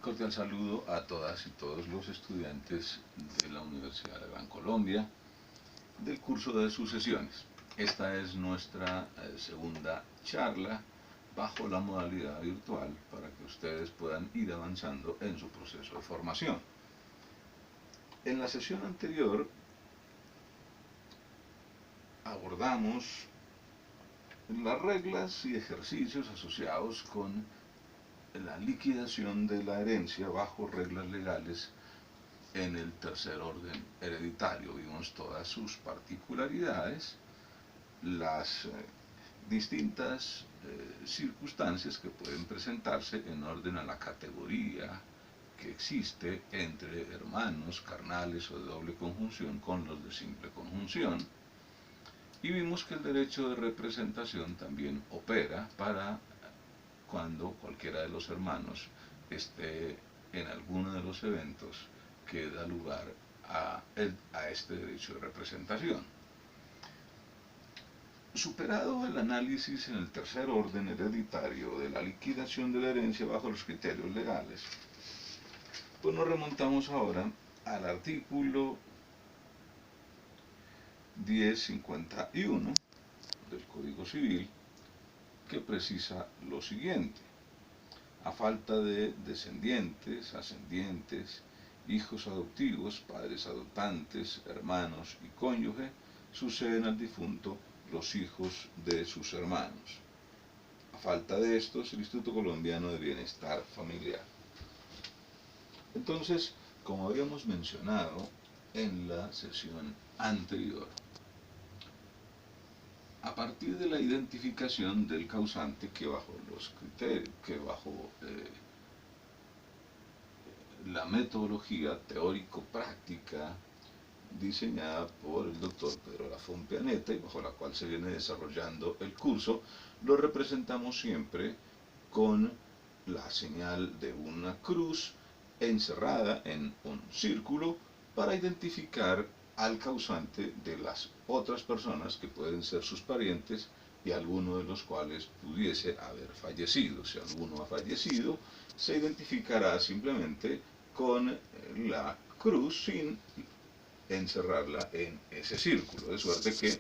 Cordial saludo a todas y todos los estudiantes de la Universidad de la Gran Colombia del curso de sucesiones. Esta es nuestra segunda charla bajo la modalidad virtual para que ustedes puedan ir avanzando en su proceso de formación. En la sesión anterior abordamos las reglas y ejercicios asociados con la liquidación de la herencia bajo reglas legales en el tercer orden hereditario. Vimos todas sus particularidades, las distintas circunstancias que pueden presentarse en orden a la categoría que existe entre hermanos carnales o de doble conjunción con los de simple conjunción, y vimos que el derecho de representación también opera para cuando cualquiera de los hermanos esté en alguno de los eventos que da lugar a este derecho de representación. Superado el análisis en el tercer orden hereditario de la liquidación de la herencia bajo los criterios legales, pues nos remontamos ahora al artículo 1051 del Código Civil, que precisa lo siguiente: a falta de descendientes, ascendientes, hijos adoptivos, padres adoptantes, hermanos y cónyuge, suceden al difunto los hijos de sus hermanos. A falta de estos, el Instituto Colombiano de Bienestar Familiar. Entonces, como habíamos mencionado en la sesión anterior, a partir de la identificación del causante que bajo los criterios, la metodología teórico-práctica diseñada por el doctor Pedro Lafón Pianeta y bajo la cual se viene desarrollando el curso, lo representamos siempre con la señal de una cruz encerrada en un círculo para identificar al causante de las otras personas que pueden ser sus parientes y alguno de los cuales pudiese haber fallecido. Si alguno ha fallecido, se identificará simplemente con la cruz sin encerrarla en ese círculo, de suerte que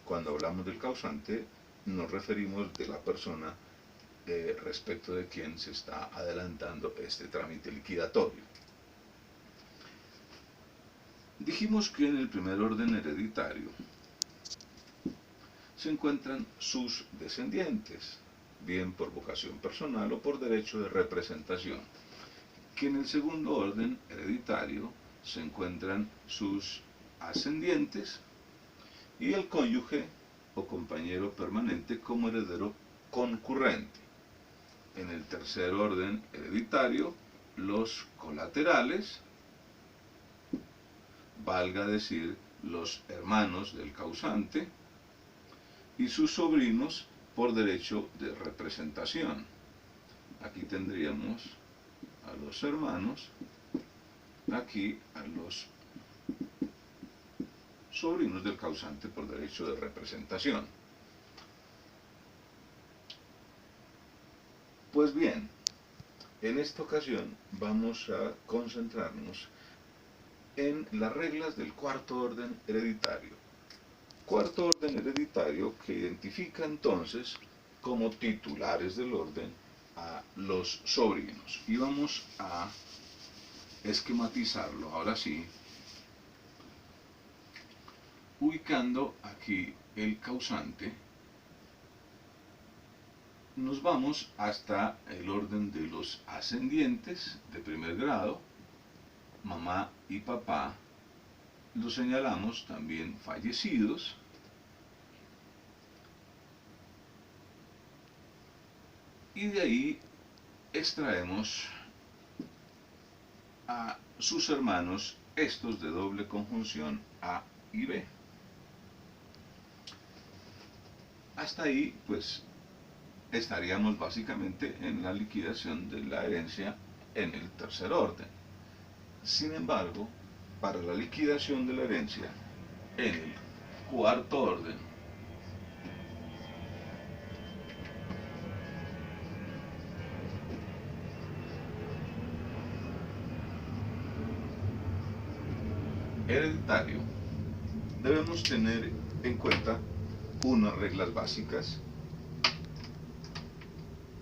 cuando hablamos del causante nos referimos de la persona respecto de quien se está adelantando este trámite liquidatorio. Dijimos que en el primer orden hereditario se encuentran sus descendientes, bien por vocación personal o por derecho de representación, que en el segundo orden hereditario se encuentran sus ascendientes y el cónyuge o compañero permanente como heredero concurrente. En el tercer orden hereditario, los colaterales, valga decir, los hermanos del causante, y sus sobrinos por derecho de representación. Aquí tendríamos a los hermanos, aquí a los sobrinos del causante por derecho de representación. Pues bien, en esta ocasión vamos a concentrarnos en las reglas del cuarto orden hereditario. Cuarto orden hereditario que identifica entonces como titulares del orden a los sobrinos. Y vamos a esquematizarlo ahora sí, ubicando aquí el causante. Nos vamos hasta el orden de los ascendientes de primer grado, mamá y papá, los señalamos también fallecidos, y de ahí extraemos a sus hermanos, estos de doble conjunción A y B. Hasta ahí, pues, estaríamos básicamente en la liquidación de la herencia en el tercer orden. Sin embargo, para la liquidación de la herencia en el cuarto orden, hereditario, debemos tener en cuenta unas reglas básicas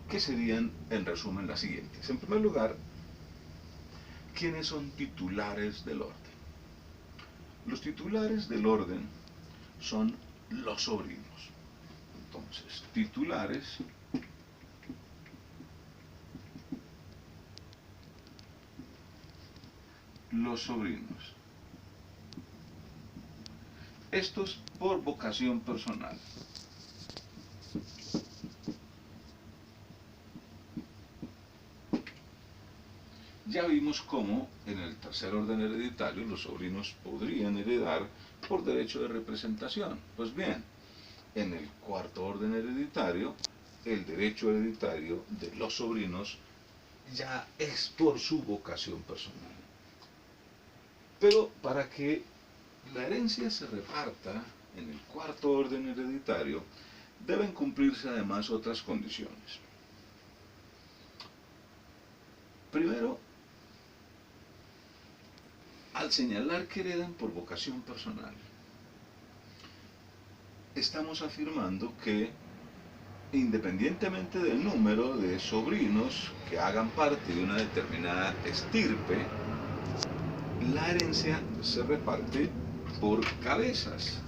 que serían, en resumen, las siguientes. En primer lugar, ¿quiénes son titulares del orden? Los titulares del orden son los sobrinos. Entonces, titulares los sobrinos. Estos por vocación personal. Ya vimos cómo en el tercer orden hereditario los sobrinos podrían heredar por derecho de representación. Pues bien, en el cuarto orden hereditario, el derecho hereditario de los sobrinos ya es por su vocación personal. Pero para que la herencia se reparta en el cuarto orden hereditario, deben cumplirse además otras condiciones. Primero, al señalar que heredan por vocación personal, estamos afirmando que, independientemente del número de sobrinos que hagan parte de una determinada estirpe, la herencia se reparte por cabezas.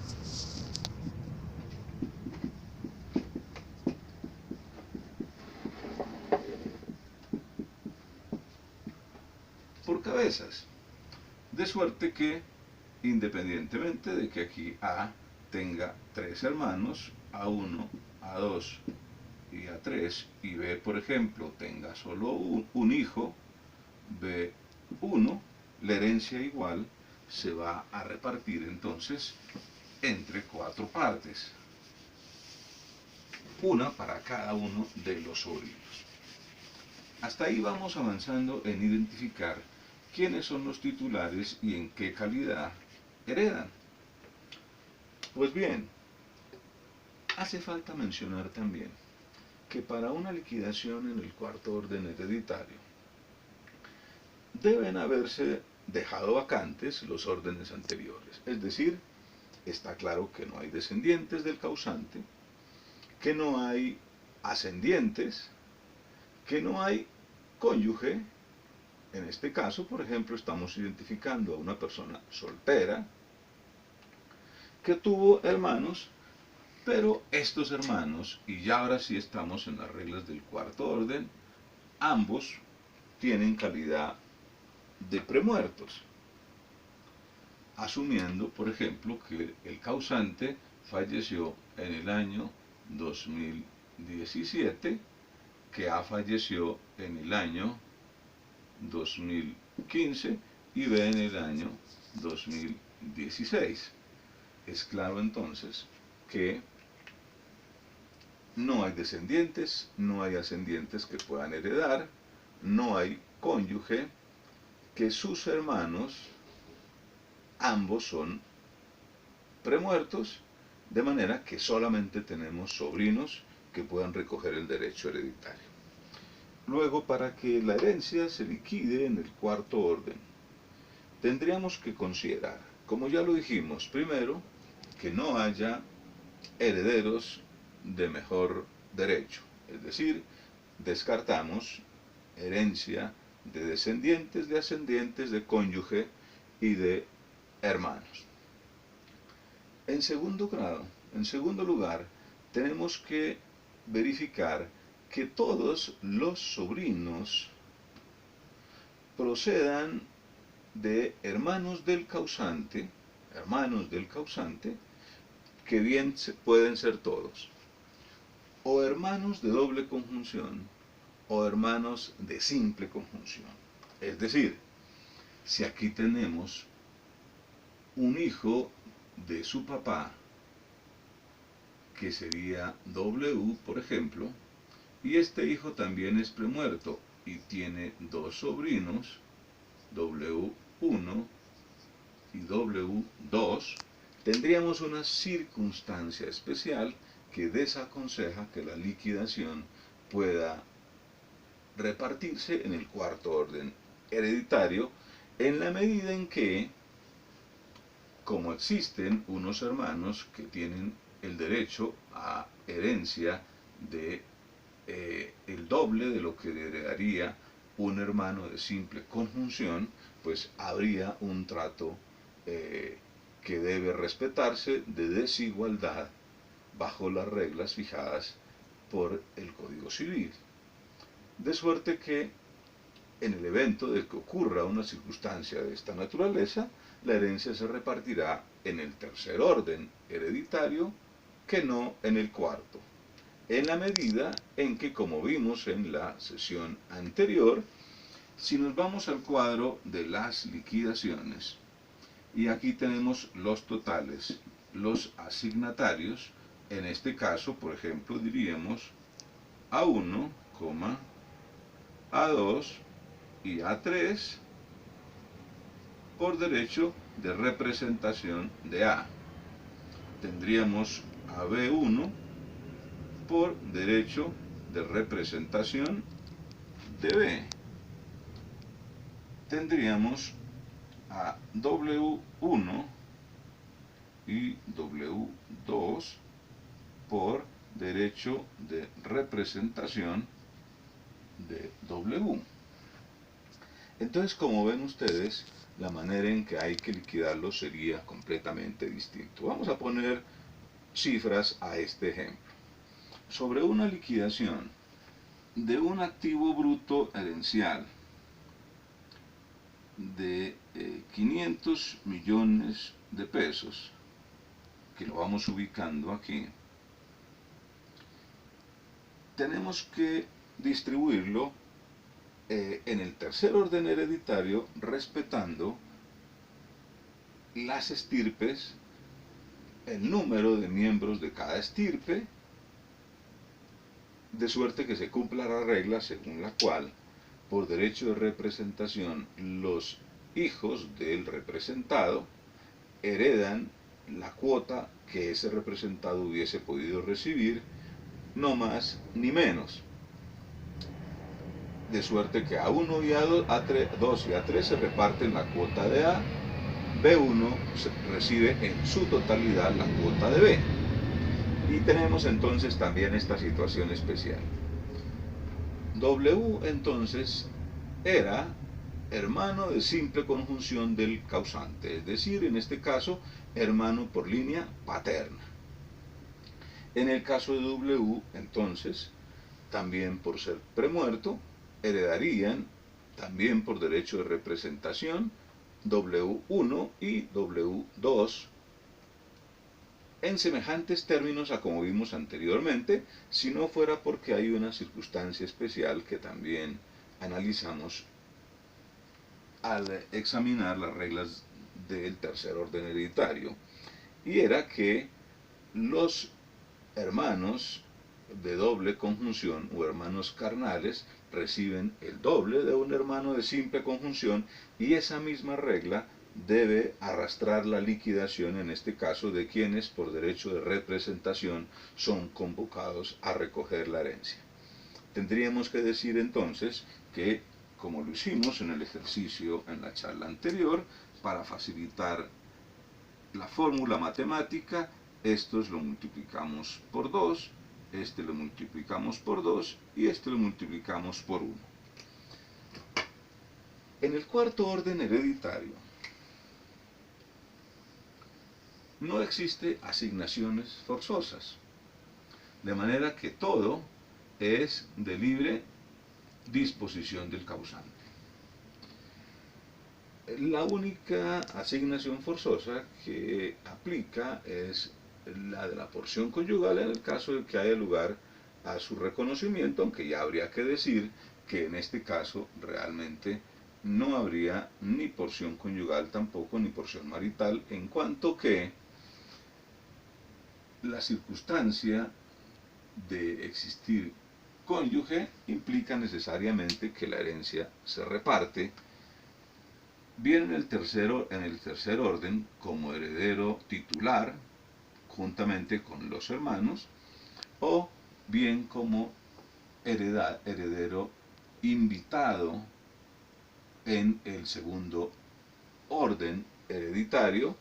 Por cabezas. De suerte que, independientemente de que aquí A tenga 3 hermanos, A1, A2 y A3, y B, por ejemplo, tenga solo un hijo, B1, la herencia igual se va a repartir entonces entre 4 partes, una para cada uno de los sobrinos. Hasta ahí vamos avanzando en identificar quiénes son los titulares y en qué calidad heredan. Pues bien, hace falta mencionar también que para una liquidación en el cuarto orden hereditario deben haberse dejado vacantes los órdenes anteriores. Es decir, está claro que no hay descendientes del causante, que no hay ascendientes, que no hay cónyuge. En este caso, por ejemplo, estamos identificando a una persona soltera que tuvo hermanos, pero estos hermanos, y ya ahora sí estamos en las reglas del cuarto orden, ambos tienen calidad de premuertos, asumiendo, por ejemplo, que el causante falleció en el año 2017, que A falleció en el año 2015 y B en el año 2016. Es claro entonces que no hay descendientes, no hay ascendientes que puedan heredar, no hay cónyuge, que sus hermanos ambos son premuertos, de manera que solamente tenemos sobrinos que puedan recoger el derecho hereditario. Luego, para que la herencia se liquide en el cuarto orden, tendríamos que considerar, como ya lo dijimos, primero, que no haya herederos de mejor derecho, es decir, descartamos herencia de descendientes, de ascendientes, de cónyuge y de hermanos. En segundo lugar, tenemos que verificar que todos los sobrinos procedan de hermanos del causante, que bien pueden ser todos, o hermanos de doble conjunción, o hermanos de simple conjunción. Es decir, si aquí tenemos un hijo de su papá, que sería W, por ejemplo, y este hijo también es premuerto y tiene dos sobrinos, W1 y W2, tendríamos una circunstancia especial que desaconseja que la liquidación pueda repartirse en el cuarto orden hereditario, en la medida en que como existen unos hermanos que tienen el derecho a herencia de el doble de lo que heredaría un hermano de simple conjunción, pues habría un trato que debe respetarse de desigualdad bajo las reglas fijadas por el Código Civil. De suerte que en el evento de que ocurra una circunstancia de esta naturaleza, la herencia se repartirá en el tercer orden hereditario que no en el cuarto, en la medida en que, como vimos en la sesión anterior, si nos vamos al cuadro de las liquidaciones, y aquí tenemos los totales, los asignatarios, en este caso, por ejemplo, diríamos A1, A2 y A3 por derecho de representación de A. Tendríamos a B1 por derecho de representación de B. Tendríamos a W1 y W2 por derecho de representación de W. Entonces, como ven ustedes, la manera en que hay que liquidarlo sería completamente distinto. Vamos a poner cifras a este ejemplo. Sobre una liquidación de un activo bruto herencial de 500 millones de pesos, que lo vamos ubicando aquí, tenemos que distribuirlo en el tercer orden hereditario, respetando las estirpes, el número de miembros de cada estirpe, de suerte que se cumpla la regla según la cual, por derecho de representación, los hijos del representado heredan la cuota que ese representado hubiese podido recibir, no más ni menos. De suerte que A1 y A2 y A3 se reparten la cuota de A, B1 recibe en su totalidad la cuota de B. Y tenemos entonces también esta situación especial. W entonces era hermano de simple conjunción del causante, es decir, en este caso, hermano por línea paterna. En el caso de W, entonces, también por ser premuerto, heredarían, también por derecho de representación, W1 y W2, en semejantes términos a como vimos anteriormente, si no fuera porque hay una circunstancia especial que también analizamos al examinar las reglas del tercer orden hereditario, y era que los hermanos de doble conjunción o hermanos carnales reciben el doble de un hermano de simple conjunción, y esa misma regla debe arrastrar la liquidación, en este caso, de quienes por derecho de representación son convocados a recoger la herencia. Tendríamos que decir entonces que, como lo hicimos en el ejercicio en la charla anterior, para facilitar la fórmula matemática, estos lo multiplicamos por 2, este lo multiplicamos por 2 y este lo multiplicamos por 1. En el cuarto orden hereditario no existe asignaciones forzosas, de manera que todo es de libre disposición del causante. La única asignación forzosa que aplica es la de la porción conyugal en el caso de que haya lugar a su reconocimiento, aunque ya habría que decir que en este caso realmente no habría ni porción conyugal tampoco ni porción marital, en cuanto que la circunstancia de existir cónyuge implica necesariamente que la herencia se reparte bien en el tercer orden como heredero titular juntamente con los hermanos, o bien como heredero invitado en el segundo orden hereditario,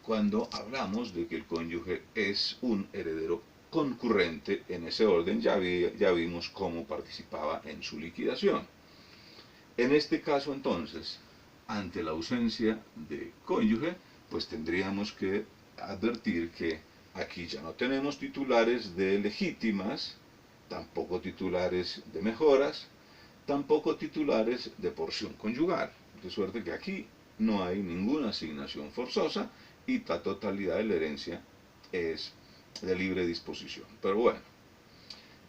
cuando hablamos de que el cónyuge es un heredero concurrente en ese orden. Ya vimos cómo participaba en su liquidación. En este caso entonces, ante la ausencia de cónyuge, pues tendríamos que advertir que aquí ya no tenemos titulares de legítimas, tampoco titulares de mejoras, tampoco titulares de porción conyugal. De suerte que aquí no hay ninguna asignación forzosa y la totalidad de la herencia es de libre disposición. Pero bueno,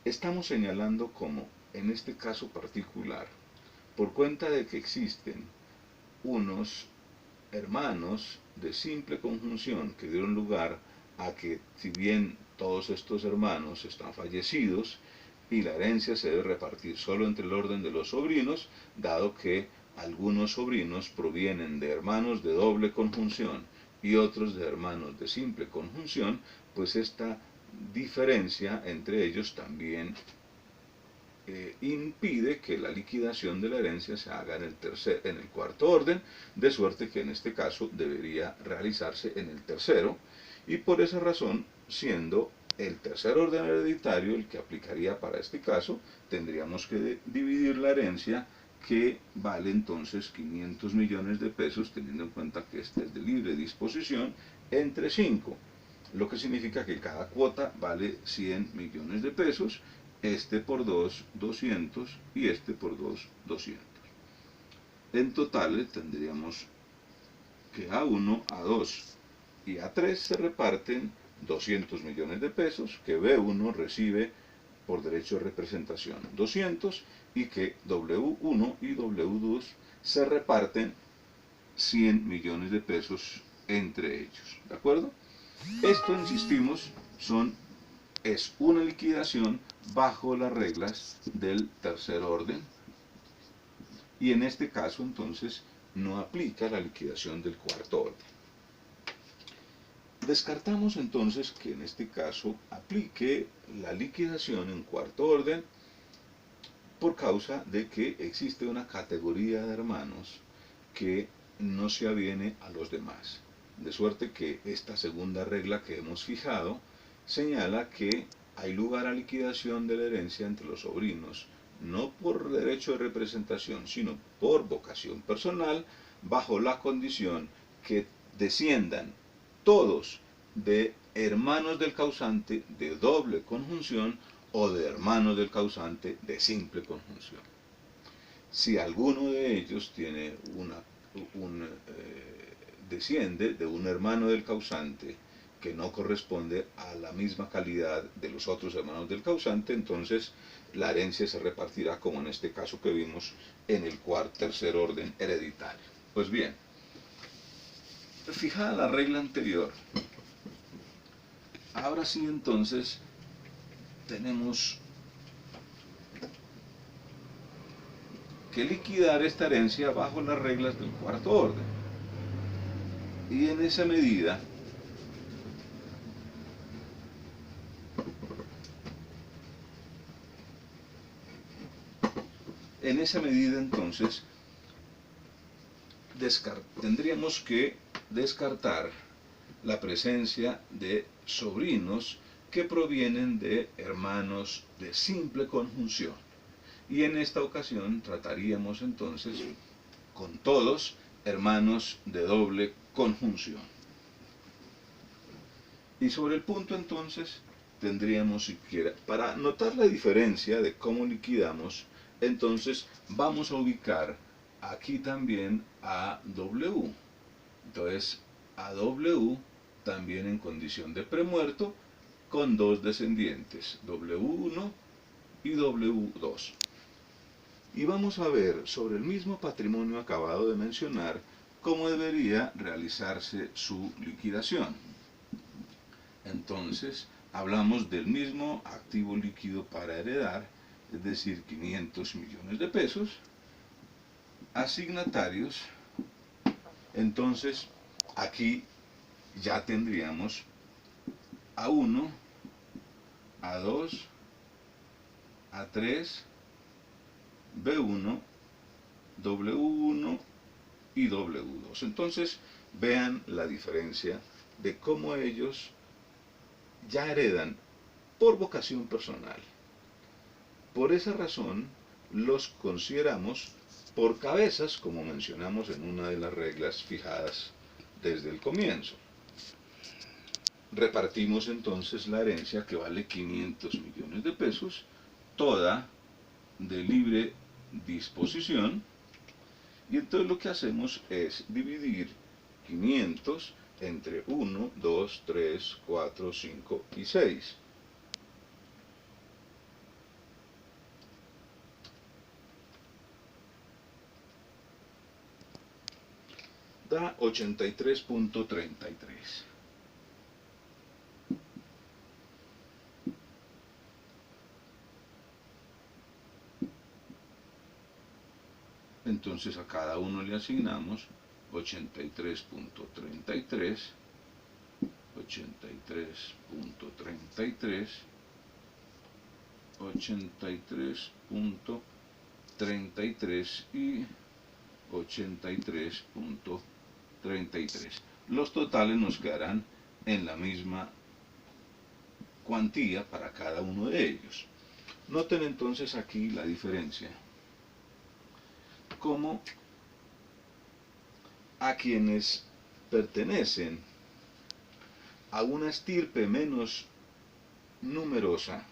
estamos señalando como en este caso particular, por cuenta de que existen unos hermanos de simple conjunción que dieron lugar a que, si bien todos estos hermanos están fallecidos y la herencia se debe repartir solo entre el orden de los sobrinos, dado que algunos sobrinos provienen de hermanos de doble conjunción y otros de hermanos de simple conjunción, pues esta diferencia entre ellos también impide que la liquidación de la herencia se haga en el cuarto orden, de suerte que en este caso debería realizarse en el tercero, y por esa razón, siendo el tercer orden hereditario el que aplicaría para este caso, tendríamos que dividir la herencia, que vale entonces 500 millones de pesos, teniendo en cuenta que esta es de libre disposición, entre 5, lo que significa que cada cuota vale 100 millones de pesos, este por 2, 200 y este por 2, 200. En total tendríamos que A1, A2 y A3 se reparten 200 millones de pesos, que B1 recibe por derecho de representación 200 y que W1 y W2 se reparten 100 millones de pesos entre ellos. ¿De acuerdo? Esto, insistimos, es una liquidación bajo las reglas del tercer orden, y en este caso entonces no aplica la liquidación del cuarto orden. Descartamos entonces que en este caso aplique la liquidación en cuarto orden por causa de que existe una categoría de hermanos que no se aviene a los demás. De suerte que esta segunda regla que hemos fijado señala que hay lugar a liquidación de la herencia entre los sobrinos, no por derecho de representación, sino por vocación personal, bajo la condición que desciendan todos de hermanos del causante de doble conjunción o de hermanos del causante de simple conjunción. Si alguno de ellos tiene desciende de un hermano del causante que no corresponde a la misma calidad de los otros hermanos del causante, entonces la herencia se repartirá como en este caso que vimos en el tercer orden hereditario. Pues bien, fijada la regla anterior, ahora sí entonces tenemos que liquidar esta herencia bajo las reglas del cuarto orden. Y en esa medida, entonces tendríamos que descartar la presencia de sobrinos que provienen de hermanos de simple conjunción. Y en esta ocasión trataríamos entonces con todos hermanos de doble conjunción. Y sobre el punto entonces tendríamos siquiera, para notar la diferencia de cómo liquidamos, entonces vamos a ubicar aquí también a W. Entonces a W también en condición de premuerto con dos descendientes, W1 y W2. Y vamos a ver sobre el mismo patrimonio acabado de mencionar cómo debería realizarse su liquidación. Entonces, hablamos del mismo activo líquido para heredar, es decir, 500 millones de pesos, asignatarios. Entonces, aquí ya tendríamos A1, A2, A3, B1, W1 y W2. Entonces, vean la diferencia de cómo ellos ya heredan por vocación personal. Por esa razón, los consideramos por cabezas, como mencionamos en una de las reglas fijadas desde el comienzo. Repartimos entonces la herencia, que vale 500 millones de pesos, toda de libre disposición, y entonces lo que hacemos es dividir 500 entre 1, 2, 3, 4, 5 y 6. Da 83.33. Entonces a cada uno le asignamos 83.33, 83.33, 83.33 y 83.33. Los totales nos quedarán en la misma cuantía para cada uno de ellos. Noten entonces aquí la diferencia. Como a quienes pertenecen a una estirpe menos numerosa,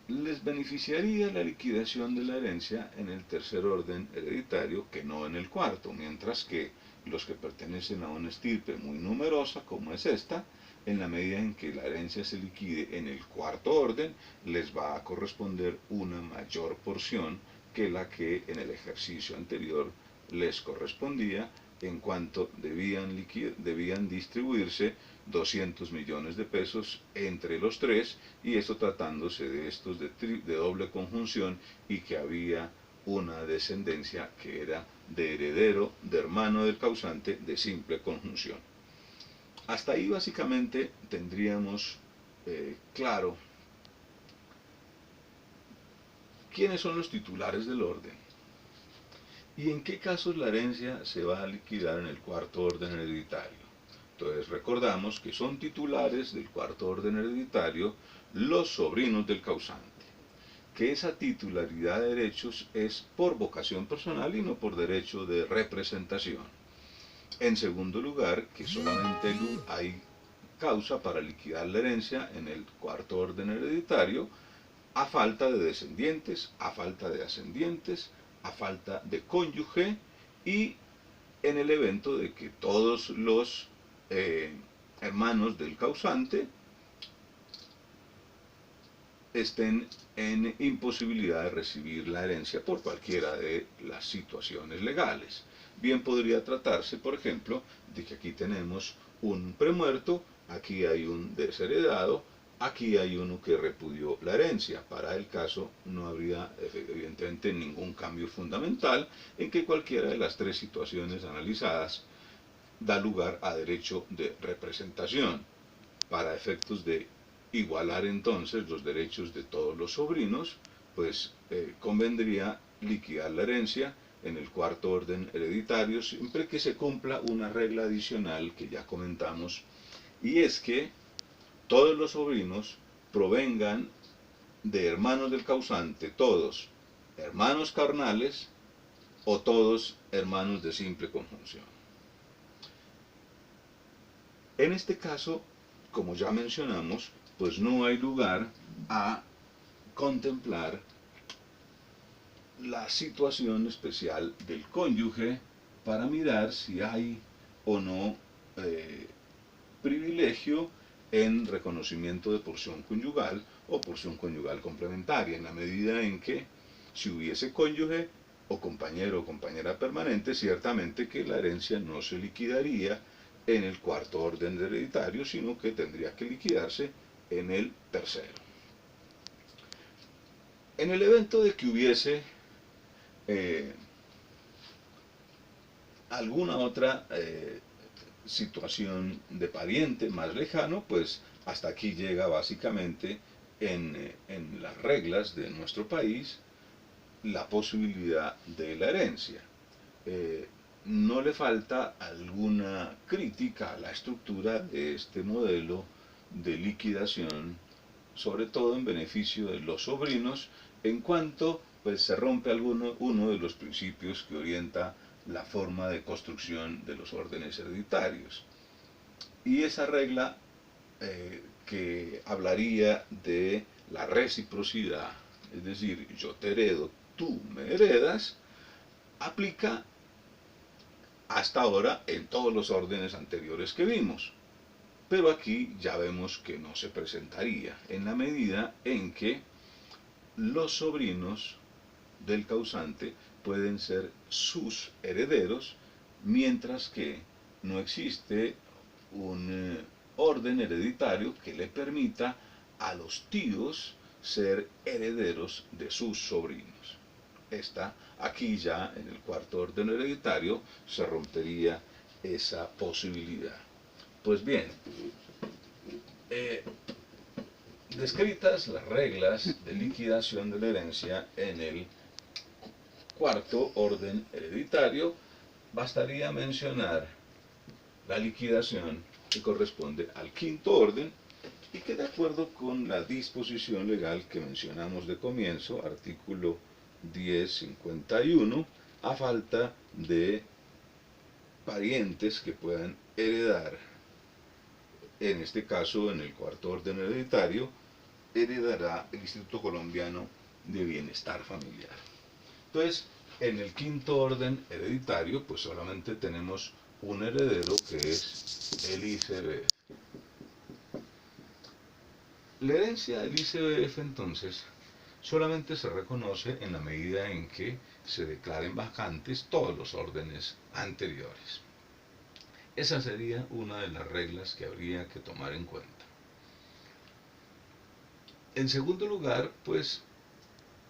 les beneficiaría la liquidación de la herencia en el tercer orden hereditario que no en el cuarto, mientras que los que pertenecen a una estirpe muy numerosa, como es esta, en la medida en que la herencia se liquide en el cuarto orden, les va a corresponder una mayor porción que la que en el ejercicio anterior les correspondía, en cuanto debían distribuirse 200 millones de pesos entre los tres, y esto tratándose de estos de doble conjunción, y que había una descendencia que era de heredero, de hermano del causante, de simple conjunción. Hasta ahí básicamente tendríamos claro quiénes son los titulares del orden y en qué casos la herencia se va a liquidar en el cuarto orden hereditario. Entonces recordamos que son titulares del cuarto orden hereditario los sobrinos del causante, que esa titularidad de derechos es por vocación personal y no por derecho de representación. En segundo lugar, que solamente hay causa para liquidar la herencia en el cuarto orden hereditario a falta de descendientes, a falta de ascendientes, a falta de cónyuge, y en el evento de que todos los hermanos del causante estén en imposibilidad de recibir la herencia por cualquiera de las situaciones legales. Bien podría tratarse, por ejemplo, de que aquí tenemos un premuerto, aquí hay un desheredado, aquí hay uno que repudió la herencia. Para el caso no habría evidentemente ningún cambio fundamental, en que cualquiera de las tres situaciones analizadas da lugar a derecho de representación. Para efectos de igualar entonces los derechos de todos los sobrinos, pues convendría liquidar la herencia en el cuarto orden hereditario, siempre que se cumpla una regla adicional que ya comentamos, y es que todos los sobrinos provengan de hermanos del causante, todos hermanos carnales o todos hermanos de simple conjunción. En este caso, como ya mencionamos, pues no hay lugar a contemplar la situación especial del cónyuge para mirar si hay o no privilegio en reconocimiento de porción conyugal o porción conyugal complementaria, en la medida en que si hubiese cónyuge o compañero o compañera permanente, ciertamente que la herencia no se liquidaría en el cuarto orden hereditario, sino que tendría que liquidarse en el tercero. En el evento de que hubiese alguna otra situación de pariente más lejano, pues hasta aquí llega básicamente en las reglas de nuestro país la posibilidad de la herencia. no le falta alguna crítica a la estructura de este modelo de liquidación, sobre todo en beneficio de los sobrinos, en cuanto pues, se rompe uno de los principios que orienta la forma de construcción de los órdenes hereditarios. Y esa regla que hablaría de la reciprocidad, es decir, yo te heredo, tú me heredas, aplica hasta ahora en todos los órdenes anteriores que vimos. Pero aquí ya vemos que no se presentaría, en la medida en que los sobrinos del causante pueden ser sus herederos, mientras que no existe un orden hereditario que le permita a los tíos ser herederos de sus sobrinos. Aquí ya en el cuarto orden hereditario se rompería esa posibilidad. Pues bien, descritas las reglas de liquidación de la herencia en el cuarto orden hereditario, bastaría mencionar la liquidación que corresponde al quinto orden y que de acuerdo con la disposición legal que mencionamos de comienzo, artículo 1051, a falta de parientes que puedan heredar, en este caso en el cuarto orden hereditario, heredará el Instituto Colombiano de Bienestar Familiar. Entonces, en el quinto orden hereditario, pues solamente tenemos un heredero que es el ICBF. La herencia del ICBF entonces solamente se reconoce en la medida en que se declaren vacantes todos los órdenes anteriores. Esa sería una de las reglas que habría que tomar en cuenta. En segundo lugar, pues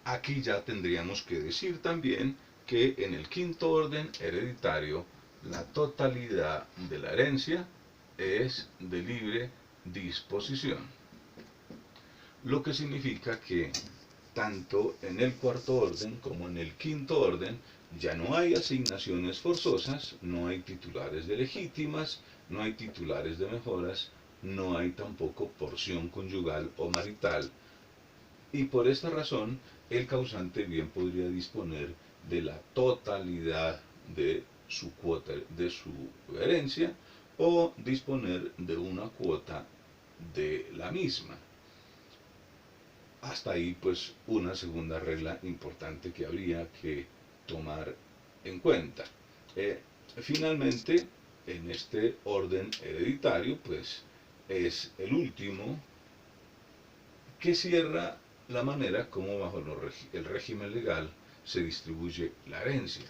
aquí ya tendríamos que decir también que en el quinto orden hereditario la totalidad de la herencia es de libre disposición, lo que significa que tanto en el cuarto orden como en el quinto orden ya no hay asignaciones forzosas, no hay titulares de legítimas, no hay titulares de mejoras, no hay tampoco porción conyugal o marital, y por esta razón el causante bien podría disponer de la totalidad de su cuota, de su herencia, o disponer de una cuota de la misma. Hasta ahí pues una segunda regla importante que habría que tomar en cuenta. Finalmente, en este orden hereditario, pues es el último que cierra la manera como bajo el régimen legal se distribuye la herencia.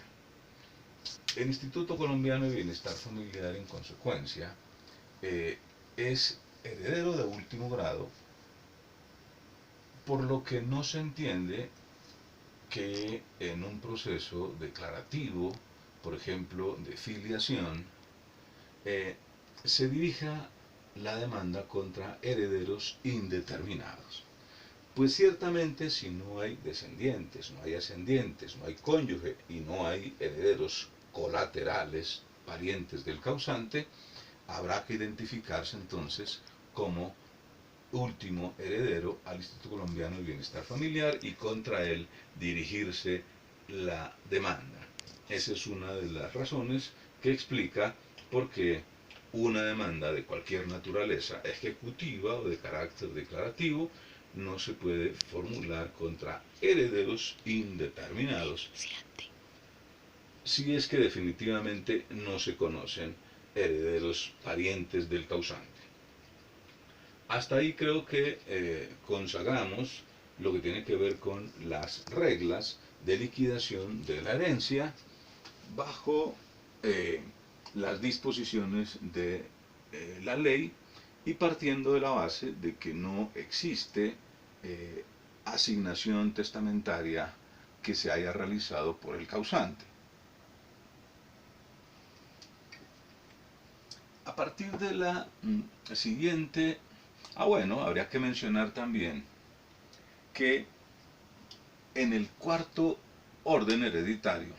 El Instituto Colombiano de Bienestar Familiar, en consecuencia, es heredero de último grado, por lo que no se entiende que en un proceso declarativo, por ejemplo, de filiación, se dirija la demanda contra herederos indeterminados. Pues ciertamente si no hay descendientes, no hay ascendientes, no hay cónyuge y no hay herederos colaterales, parientes del causante, habrá que identificarse entonces como último heredero al Instituto Colombiano de Bienestar Familiar y contra él dirigirse la demanda. Esa es una de las razones que explica por qué una demanda de cualquier naturaleza ejecutiva o de carácter declarativo no se puede formular contra herederos indeterminados si es que definitivamente no se conocen herederos parientes del causante. Hasta ahí creo que consagramos lo que tiene que ver con las reglas de liquidación de la herencia bajo las disposiciones de la ley y partiendo de la base de que no existe asignación testamentaria que se haya realizado por el causante. A partir de la siguiente, bueno, habría que mencionar también que en el cuarto orden hereditario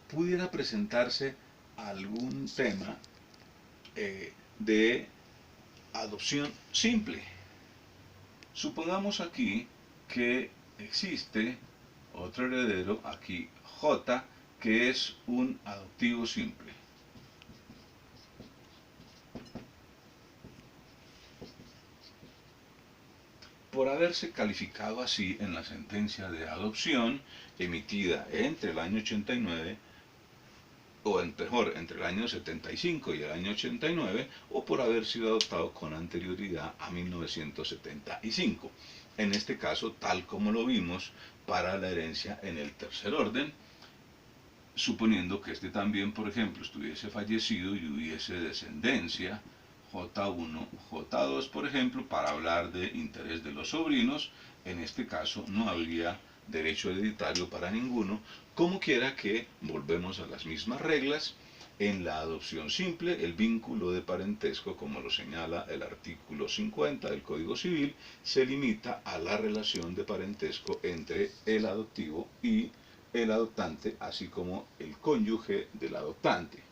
pudiera presentarse algún tema de adopción simple. Supongamos aquí que existe otro heredero, aquí J, que es un adoptivo simple. Por haberse calificado así en la sentencia de adopción emitida entre el año 89, o mejor, entre el año 75 y el año 89, o por haber sido adoptado con anterioridad a 1975. En este caso, tal como lo vimos para la herencia en el tercer orden, suponiendo que este también, por ejemplo, estuviese fallecido y hubiese descendencia, J1, J2, por ejemplo, para hablar de interés de los sobrinos, en este caso no habría derecho hereditario para ninguno, como quiera que volvemos a las mismas reglas. En la adopción simple, el vínculo de parentesco, como lo señala el artículo 50 del Código Civil, se limita a la relación de parentesco entre el adoptivo y el adoptante, así como el cónyuge del adoptante.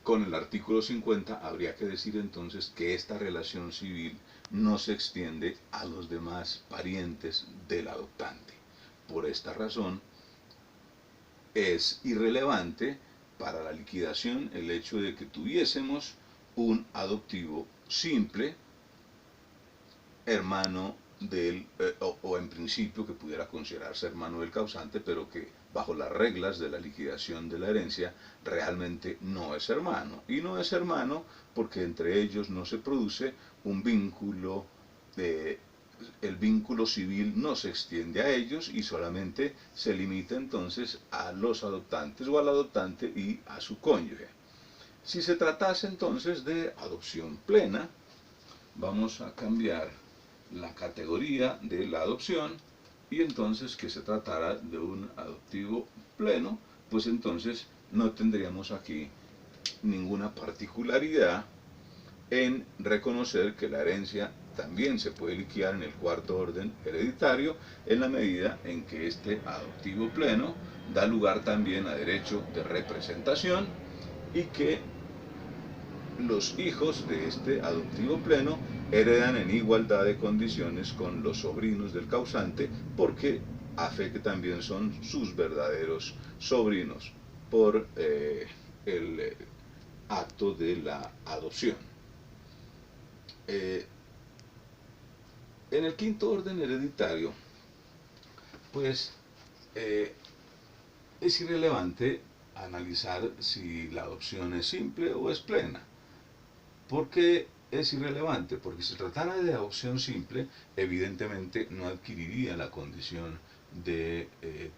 Con el artículo 50 habría que decir entonces que esta relación civil no se extiende a los demás parientes del adoptante. Por esta razón, es irrelevante para la liquidación el hecho de que tuviésemos un adoptivo simple, hermano del, o en principio que pudiera considerarse hermano del causante, pero que bajo las reglas de la liquidación de la herencia realmente no es hermano. Y no es hermano porque entre ellos no se produce un vínculo, el vínculo civil no se extiende a ellos y solamente se limita entonces a los adoptantes o al adoptante y a su cónyuge. Si se tratase entonces de adopción plena, vamos a cambiar la categoría de la adopción y entonces que se tratara de un adoptivo pleno, pues entonces no tendríamos aquí ninguna particularidad en reconocer que la herencia también se puede liquidar en el cuarto orden hereditario en la medida en que este adoptivo pleno da lugar también a derecho de representación y que los hijos de este adoptivo pleno heredan en igualdad de condiciones con los sobrinos del causante porque a fe que también son sus verdaderos sobrinos por el acto de la adopción. En el quinto orden hereditario, pues es irrelevante analizar si la adopción es simple o es plena. ¿Por qué es irrelevante? Porque si se tratara de adopción simple, evidentemente no adquiriría la condición de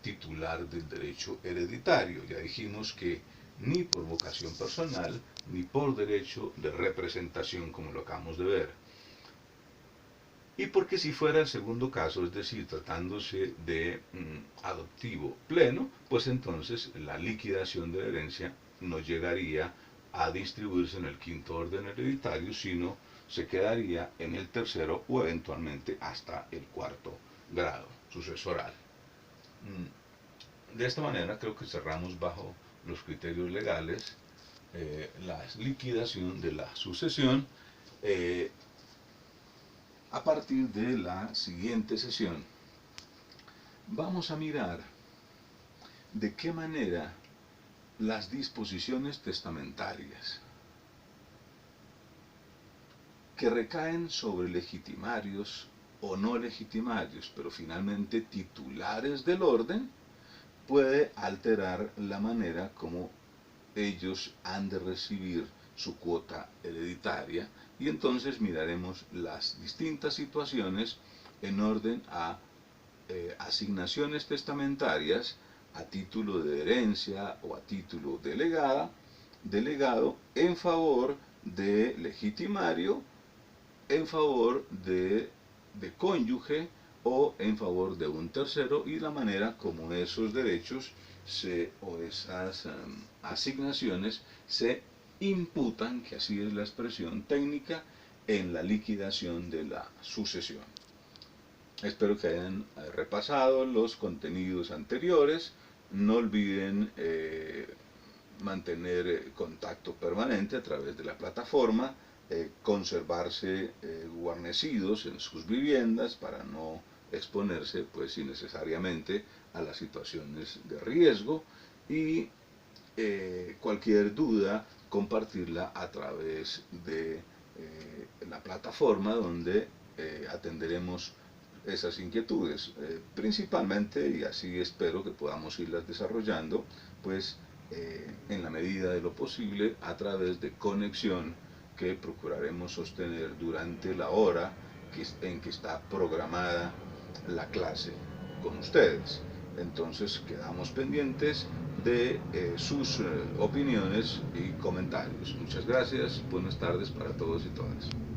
titular del derecho hereditario. Ya dijimos que ni por vocación personal, ni por derecho de representación, como lo acabamos de ver. Y porque si fuera el segundo caso, es decir, tratándose de adoptivo pleno, pues entonces la liquidación de la herencia no llegaría a distribuirse en el quinto orden hereditario, sino se quedaría en el tercero o eventualmente hasta el cuarto grado sucesoral. De esta manera creo que cerramos bajo los criterios legales la liquidación de la sucesión. A partir de la siguiente sesión vamos a mirar de qué manera las disposiciones testamentarias que recaen sobre legitimarios o no legitimarios, pero finalmente titulares del orden, puede alterar la manera como ellos han de recibir su cuota hereditaria y entonces miraremos las distintas situaciones en orden a asignaciones testamentarias a título de herencia o a título de legado en favor de legitimario, en favor de cónyuge o en favor de un tercero y la manera como esos derechos o esas asignaciones se imputan, que así es la expresión técnica, en la liquidación de la sucesión. Espero que hayan repasado los contenidos anteriores no olviden mantener contacto permanente a través de la plataforma, conservarse guarnecidos en sus viviendas para no exponerse pues innecesariamente a las situaciones de riesgo, y cualquier duda compartirla a través de la plataforma, donde atenderemos esas inquietudes, principalmente, y así espero que podamos irlas desarrollando, pues en la medida de lo posible a través de conexión que procuraremos sostener durante la hora en que está programada la clase con ustedes. Entonces quedamos pendientes de sus opiniones y comentarios. Muchas gracias, buenas tardes para todos y todas.